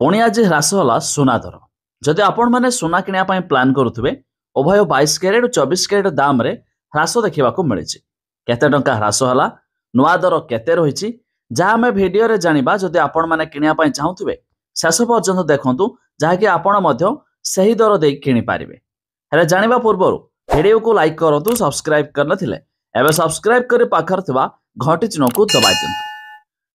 पुणी आज ह्रास होला सुना दर। जदि आपण माने सुना किनिया पई प्लान करुथुबे उभय 22 कैरेट और 24 कैरेट दाम रे ह्रास देखिबाकू मिलिछि। केते टंका ह्रास होला, नुआ दर केते रहिछि, जा हमें वीडियो रे जानिबा। जदि आपण माने किनिया पई चाहुथुबे शेष पर्यंत देखंतु, जाहाकि आपण मध्य सही दर दे किनि पारिबे। हेले जानिबा पूर्वरु वीडियो को लाइक करंतु, सब्सक्राइब करनथिले एबे सब्सक्राइब करि पाखर थिबा घंटी चिन्ह को दबाइ दियंतु।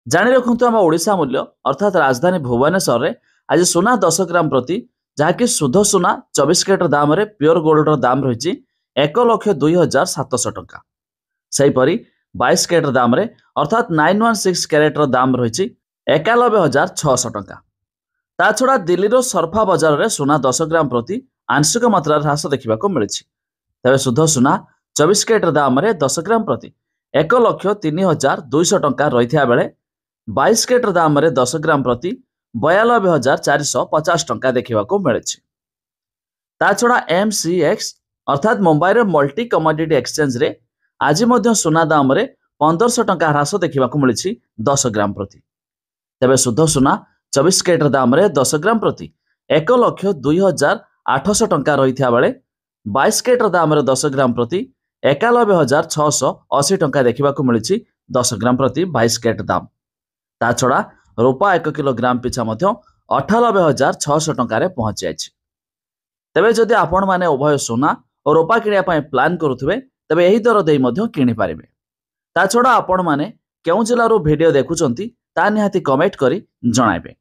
जानि रखंतु आम ओडिशा मूल्य अर्थात राजधानी भुवनेश्वर रे आज सुना 10 ग्राम प्रति, जहाँकि शुद्ध सुना 24 कैरेट दाम रे प्योर गोल्ड रो दाम रही 1,02,700 टंका। सेहीपरि 22 कैरेट दाम रे अर्थात 916 कैरेट रो दाम रही 91,600 टंका। ता छड़ा दिल्ली रो सरफा बाजार रे सुना 10 ग्राम प्रति आंशिक मात्रा ह्रास देखा मिली। तेज शुद्ध सुना 24 कैरेट दाम रे 10 ग्राम प्रति 1,03,200 टंका रही बेले 22 कैरेट दाम रे 10 ग्राम प्रति 92,450 टंका देखा मिली। ता छड़ा MCX अर्थात मुंबई रे मल्टी कमोडिटी एक्सचेंज रे आज मध्य सुना दाम रे 1500 टंका ह्रास देखा मिली 10 ग्राम प्रति। तेबे शुद्ध सुना 24 कैरेट दाम रे 10 ग्राम प्रति 1,02,800 टंका रही बेले 22 कैरेट दाम रे 10 ग्राम प्रति 91,680 टंका देखा मिली 10 ग्राम प्रति 22 कैरेट दाम। ता छड़ा रूपा 1 किलोग्राम पिछा 98,600 टंका पहुंची जाइछि। तेबे जदि आपण माने उभय सुना और रूपा किनिया पई प्लान करुथुबे तेबे एही दर देई मध्य किनि पारिबे। ता छड़ा आपण माने केउ जिल्लारू वीडियो देखुचंती ता निहाती कमेंट करी जणाइबे।